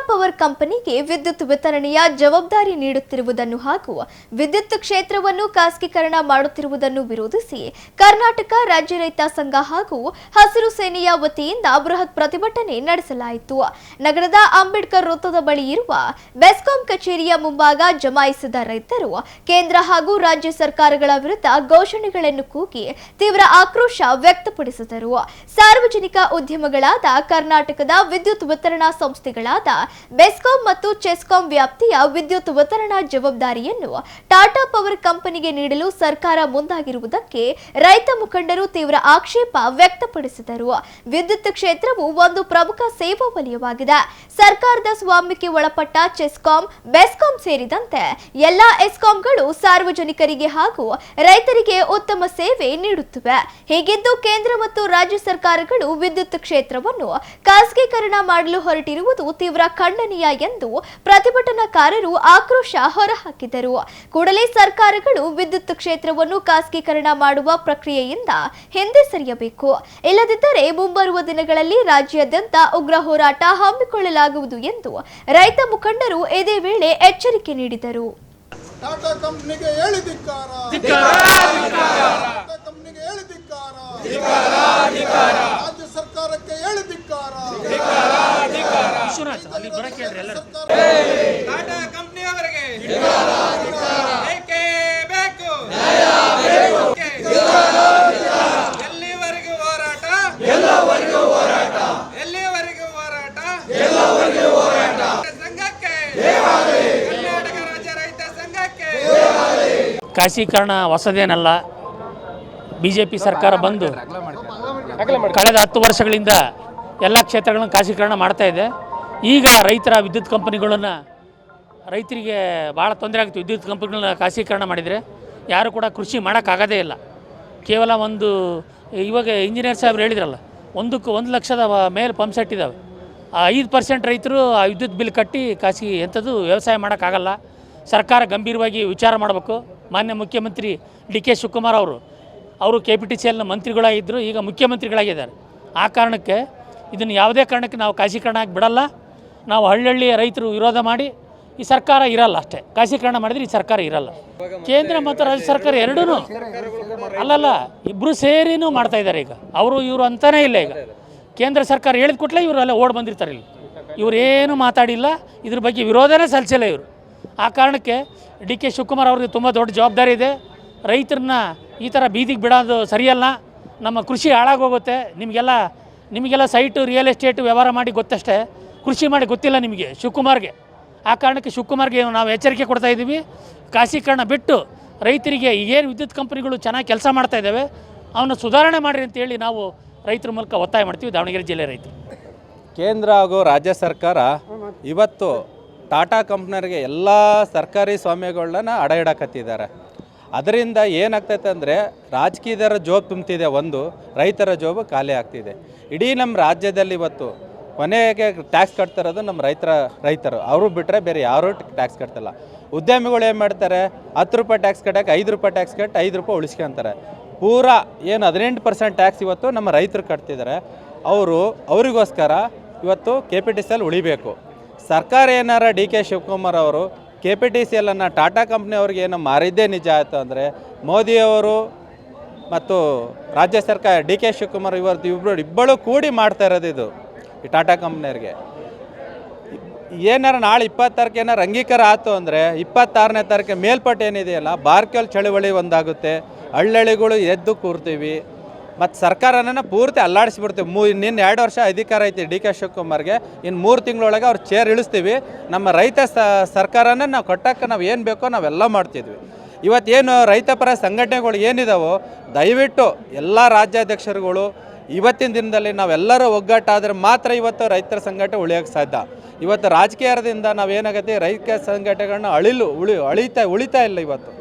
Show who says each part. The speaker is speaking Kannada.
Speaker 1: ಪವರ್ ಕಂಪನಿಗೆ ವಿದ್ಯುತ್ ವಿತರಣೆಯ ಜವಾಬ್ದಾರಿ ನೀಡುತ್ತಿರುವುದನ್ನು ಹಾಗೂ ವಿದ್ಯುತ್ ಕ್ಷೇತ್ರವನ್ನು ಖಾಸಗೀಕರಣ ಮಾಡುತ್ತಿರುವುದನ್ನು ವಿರೋಧಿಸಿ ಕರ್ನಾಟಕ ರಾಜ್ಯ ರೈತ ಸಂಘ ಹಾಗೂ ಹಸಿರು ಸೇನೆಯ ವತಿಯಿಂದ ಬೃಹತ್ ಪ್ರತಿಭಟನೆ ನಡೆಸಲಾಯಿತು. ನಗರದ ಅಂಬೇಡ್ಕರ್ ವೃತ್ತದ ಬಳಿ ಇರುವ ಬೆಸ್ಕಾಂ ಕಚೇರಿಯ ಮುಂಭಾಗ ಜಮಾಯಿಸಿದ ರೈತರು ಕೇಂದ್ರ ಹಾಗೂ ರಾಜ್ಯ ಸರ್ಕಾರಗಳ ವಿರುದ್ಧ ಘೋಷಣೆಗಳನ್ನು ಕೂಗಿ ತೀವ್ರ ಆಕ್ರೋಶ ವ್ಯಕ್ತಪಡಿಸಿದರು. ಸಾರ್ವಜನಿಕ ಉದ್ಯಮಗಳಾದ ಕರ್ನಾಟಕದ ವಿದ್ಯುತ್ ವಿತರಣಾ ಸಂಸ್ಥೆಗಳಾದ ಬೆಸ್ಕಾಂ ಮತ್ತು ಚೆಸ್ಕಾಂ ವ್ಯಾಪ್ತಿಯ ವಿದ್ಯುತ್ ವಿತರಣಾ ಜವಾಬ್ದಾರಿಯನ್ನು ಟಾಟಾ ಪವರ್ ಕಂಪನಿಗೆ ನೀಡಲು ಸರ್ಕಾರ ಮುಂದಾಗಿರುವುದಕ್ಕೆ ರೈತ ಮುಖಂಡರು ತೀವ್ರ ಆಕ್ಷೇಪ ವ್ಯಕ್ತಪಡಿಸಿದರು. ವಿದ್ಯುತ್ ಕ್ಷೇತ್ರವು ಒಂದು ಪ್ರಮುಖ ಸೇವಾ ವಲಯವಾಗಿದೆ. ಸರ್ಕಾರದ ಸ್ವಾಮ್ಯಕ್ಕೆ ಒಳಪಟ್ಟ ಚೆಸ್ಕಾಂ, ಬೆಸ್ಕಾಂ ಸೇರಿದಂತೆ ಎಲ್ಲಾ ಎಸ್ಕಾಂಗಳು ಸಾರ್ವಜನಿಕರಿಗೆ ಹಾಗೂ ರೈತರಿಗೆ ಉತ್ತಮ ಸೇವೆ ನೀಡುತ್ತಿವೆ. ಹೀಗಿದ್ದು ಕೇಂದ್ರ ಮತ್ತು ರಾಜ್ಯ ಸರ್ಕಾರಗಳು ವಿದ್ಯುತ್ ಕ್ಷೇತ್ರವನ್ನು ಖಾಸಗೀಕರಣ ಮಾಡಲು ಹೊರಟಿರುವುದು ತೀವ್ರ ಖಂಡನೀಯ ಎಂದು ಪ್ರತಿಭಟನಾಕಾರರು ಆಕ್ರೋಶ ಹೊರಹಾಕಿದರು. ಕೂಡಲೇ ಸರ್ಕಾರಗಳು ವಿದ್ಯುತ್ ಕ್ಷೇತ್ರವನ್ನು ಖಾಸಗೀಕರಣ ಮಾಡುವ ಪ್ರಕ್ರಿಯೆಯಿಂದ ಹಿಂದೆ ಸರಿಯಬೇಕು. ಇಲ್ಲದಿದ್ದರೆ ಮುಂಬರುವ ದಿನಗಳಲ್ಲಿ ರಾಜ್ಯಾದ್ಯಂತ ಉಗ್ರ ಹೋರಾಟ ಹಮ್ಮಿಕೊಳ್ಳಲಾಗುವುದು ಎಂದು ರೈತ ಮುಖಂಡರು ಇದೇ ವೇಳೆ ಎಚ್ಚರಿಕೆ ನೀಡಿದರು.
Speaker 2: ಟಾಟಾ ಕಂಪನಿಗೆ ಹೇಳಿದಿಕ್ಕಾರ, ರಾಜ್ಯ ಸರ್ಕಾರಕ್ಕೆ ಹೇಳಿದಿಕ್ಕಾರ,
Speaker 3: ಟಾಟಾ ಕಂಪನಿಯವರಿಗೆ ಬೇಕೇ ಬೇಕು. ಎಲ್ಲಿವರೆಗೂ ಹೋರಾಟ, ಎಲ್ಲಿವರೆಗೂ ಹೋರಾಟ ಸಂಘಕ್ಕೆ, ಕರ್ನಾಟಕ ರಾಜ್ಯ ರೈತ ಸಂಘಕ್ಕೆ.
Speaker 4: ಖಾಸಗೀಕರಣ ಹೊಸದೇನಲ್ಲ. BJP ಸರ್ಕಾರ ಬಂದು ಕಳೆದ 10 ವರ್ಷಗಳಿಂದ ಎಲ್ಲ ಕ್ಷೇತ್ರಗಳನ್ನು ಖಾಸಗೀಕರಣ ಮಾಡ್ತಾ ಇದೆ. ಈಗ ರೈತರ ವಿದ್ಯುತ್ ಕಂಪನಿಗಳನ್ನು ರೈತರಿಗೆ ಭಾಳ ತೊಂದರೆ ಆಗುತ್ತೆ. ವಿದ್ಯುತ್ ಕಂಪನಿಗಳನ್ನ ಖಾಸಗೀಕರಣ ಮಾಡಿದರೆ ಯಾರು ಕೂಡ ಕೃಷಿ ಮಾಡೋಕ್ಕಾಗೋದೇ ಇಲ್ಲ. ಕೇವಲ ಇವಾಗ ಇಂಜಿನಿಯರ್ ಸಾಹೇಬ್ರು ಹೇಳಿದ್ರಲ್ಲ, 1 ಲಕ್ಷದ ಮೇಲೆ ಪಂಪ್ ಸೆಟ್ ಇದ್ದಾವೆ. 5% ರೈತರು ಆ ವಿದ್ಯುತ್ ಬಿಲ್ ಕಟ್ಟಿ ಖಾಸಗಿ ಎಂಥದ್ದು ವ್ಯವಸಾಯ ಮಾಡೋಕ್ಕಾಗಲ್ಲ. ಸರ್ಕಾರ ಗಂಭೀರವಾಗಿ ವಿಚಾರ ಮಾಡಬೇಕು. ಮಾನ್ಯ ಮುಖ್ಯಮಂತ್ರಿ DK ಶಿವಕುಮಾರ್ ಅವರು KPTCLನ ಮಂತ್ರಿಗಳಾಗಿದ್ದರು, ಈಗ ಮುಖ್ಯಮಂತ್ರಿಗಳಾಗಿದ್ದಾರೆ. ಆ ಕಾರಣಕ್ಕೆ ಇದನ್ನು ಯಾವುದೇ ಕಾರಣಕ್ಕೆ ನಾವು ಖಾಸಗೀಕರಣ ಆಗಿ ಬಿಡಲ್ಲ. ನಾವು ಹಳ್ಳಿಯ ರೈತರು ವಿರೋಧ ಮಾಡಿ ಈ ಸರ್ಕಾರ ಇರಲ್ಲ ಅಷ್ಟೇ. ಖಾಸಗೀಕರಣ ಮಾಡಿದರೆ ಈ ಸರ್ಕಾರ ಇರಲ್ಲ. ಕೇಂದ್ರ ಮತ್ತು ರಾಜ್ಯ ಸರ್ಕಾರ ಎರಡೂ ಅಲ್ಲಲ್ಲ, ಇಬ್ಬರು ಸೇರಿನೂ ಮಾಡ್ತಾಯಿದ್ದಾರೆ. ಈಗ ಇವರು ಅಂತಾನೇ ಇಲ್ಲ. ಈಗ ಕೇಂದ್ರ ಸರ್ಕಾರ ಹೇಳಿದ ಕೂಡಲೇ ಇವರೆಲ್ಲ ಓಡ್ ಬಂದಿರ್ತಾರೆ. ಇವರೇನು ಮಾತಾಡಿಲ್ಲ, ಇದ್ರ ಬಗ್ಗೆ ವಿರೋಧನೇ ಸಲ್ಲಿಸಿಲ್ಲ ಇವರು. ಆ ಕಾರಣಕ್ಕೆ DK ಶಿವಕುಮಾರ್ ಅವ್ರಿಗೆ ತುಂಬ ದೊಡ್ಡ ಜವಾಬ್ದಾರಿ ಇದೆ. ರೈತರನ್ನ ಈ ಥರ ಬೀದಿಗೆ ಬಿಡೋದು ಸರಿಯಲ್ಲ. ನಮ್ಮ ಕೃಷಿ ಹಾಳಾಗೋಗುತ್ತೆ. ನಿಮಗೆಲ್ಲ ಸೈಟು ರಿಯಲ್ ಎಸ್ಟೇಟು ವ್ಯವಹಾರ ಮಾಡಿ ಗೊತ್ತಷ್ಟೇ, ಕೃಷಿ ಮಾಡಿ ಗೊತ್ತಿಲ್ಲ ನಿಮಗೆ ಶಿವಕುಮಾರ್ಗೆ. ಆ ಕಾರಣಕ್ಕೆ ಶಿವಕುಮಾರ್ಗೆ ನಾವು ಎಚ್ಚರಿಕೆ ಕೊಡ್ತಾ ಇದ್ದೀವಿ. ಖಾಸಗೀಕರಣ ಬಿಟ್ಟು ರೈತರಿಗೆ ಏನು ವಿದ್ಯುತ್ ಕಂಪನಿಗಳು ಚೆನ್ನಾಗಿ ಕೆಲಸ ಮಾಡ್ತಾ ಇದ್ದಾವೆ ಅವನ್ನ ಸುಧಾರಣೆ ಮಾಡಿರಿ ಅಂತೇಳಿ ನಾವು ರೈತರ ಮೂಲಕ ಒತ್ತಾಯ ಮಾಡ್ತೀವಿ. ದಾವಣಗೆರೆ ಜಿಲ್ಲೆ ರೈತರು.
Speaker 5: ಕೇಂದ್ರ ಹಾಗೂ ರಾಜ್ಯ ಸರ್ಕಾರ ಇವತ್ತು ಟಾಟಾ ಕಂಪ್ನಿಯರಿಗೆ ಎಲ್ಲ ಸರ್ಕಾರಿ ಸ್ವಾಮ್ಯಗಳನ್ನ ಅಡ ಇಡಕತ್ತಿದ್ದಾರೆ. ಅದರಿಂದ ಏನಾಗ್ತೈತೆ ಅಂದರೆ ರಾಜಕೀಯದರ ಜೋಬ್ ತುಂಬ್ತಿದೆ, ರೈತರ ಜೋಬು ಖಾಲಿ ಆಗ್ತಿದೆ. ಇಡೀ ನಮ್ಮ ರಾಜ್ಯದಲ್ಲಿ ಇವತ್ತು ಕೊನೆಗೆ ಟ್ಯಾಕ್ಸ್ ಕಟ್ತಿರೋದು ನಮ್ಮ ರೈತರು. ಅವರು ಬಿಟ್ಟರೆ ಬೇರೆ ಯಾರೂ ಟ್ಯಾಕ್ಸ್ ಕಟ್ತಿಲ್ಲ. ಉದ್ಯಮಿಗಳು ಏನು ಮಾಡ್ತಾರೆ, 10 ರೂಪಾಯಿ ಟ್ಯಾಕ್ಸ್ ಕಟ್ಟಕ್ಕೆ 5 ರೂಪಾಯಿ ಟ್ಯಾಕ್ಸ್ ಕಟ್ಟಿ 5 ರೂಪಾಯಿ ಉಳಿಸ್ಕೊಂತಾರೆ. ಪೂರಾ ಏನು 18% ಟ್ಯಾಕ್ಸ್ ಇವತ್ತು ನಮ್ಮ ರೈತರು ಕಟ್ತಿದ್ದಾರೆ. ಅವರಿಗೋಸ್ಕರ ಇವತ್ತು KPTCL ಉಳಿಬೇಕು. ಸರ್ಕಾರ ಏನಾರ DK ಶಿವಕುಮಾರ್ ಅವರು KPTCLನ್ನು ಟಾಟಾ ಕಂಪ್ನಿಯವ್ರಿಗೆ ಏನೋ ಮಾರಿದ್ದೇ ನಿಜ ಆಯಿತು ಅಂದರೆ ಮೋದಿಯವರು ಮತ್ತು ರಾಜ್ಯ ಸರ್ಕಾರ DK ಶಿವಕುಮಾರ್ ಇಬ್ಬರು ಕೂಡಿ ಮಾಡ್ತಾ ಇರೋದು ಇದು ಈ ಟಾಟಾ ಕಂಪ್ನಿಯವ್ರಿಗೆ. ಏನಾರ ನಾಳೆ 20 ತಾರೀಕು ಏನಾರು ಅಂಗೀಕಾರ ಆಯಿತು ಅಂದರೆ 26ನೇ ತಾರೀಕು ಮೇಲ್ಪಟ್ಟು ಏನಿದೆಯಲ್ಲ, ಬಾರ್ಕೆಲ್ ಚಳುವಳಿ ಒಂದಾಗುತ್ತೆ. ಹಳ್ಳಿಗಳು ಎದ್ದು ಕೂರ್ತೀವಿ ಮತ್ತು ಸರ್ಕಾರನ ಪೂರ್ತಿ ಅಲ್ಲಾಡಿಸ್ಬಿಡ್ತೀವಿ. ನಿನ್ನ 2 ವರ್ಷ ಅಧಿಕಾರ ಐತಿ DK ಶಿವಕುಮಾರ್ಗೆ, ಇನ್ನು 3 ತಿಂಗಳೊಳಗೆ ಅವ್ರು ಚೇರ್ ಇಳಿಸ್ತೀವಿ. ನಮ್ಮ ರೈತ ಸರ್ಕಾರನ ನಾವು ಕೊಟ್ಟಕ್ಕೆ ನಾವು ಏನು ಬೇಕೋ ನಾವೆಲ್ಲ ಮಾಡ್ತಿದ್ವಿ. ಇವತ್ತೇನು ರೈತ ಪರ ಸಂಘಟನೆಗಳು ಏನಿದಾವೋ ದಯವಿಟ್ಟು ಎಲ್ಲ ರಾಜ್ಯಾಧ್ಯಕ್ಷರುಗಳು ಇವತ್ತಿನ ದಿನದಲ್ಲಿ ನಾವೆಲ್ಲರೂ ಒಗ್ಗಟ್ಟಾದರೆ ಮಾತ್ರ ಇವತ್ತು ರೈತರ ಸಂಘಟನೆ ಉಳಿಯೋಕ್ಕೆ ಸಾಧ್ಯ. ಇವತ್ತು ರಾಜಕೀಯದಿಂದ ನಾವೇನಾಗತ್ತೆ, ರೈತ ಸಂಘಟನೆಗಳನ್ನ ಉಳಿತಾ ಇಲ್ಲ ಇವತ್ತು.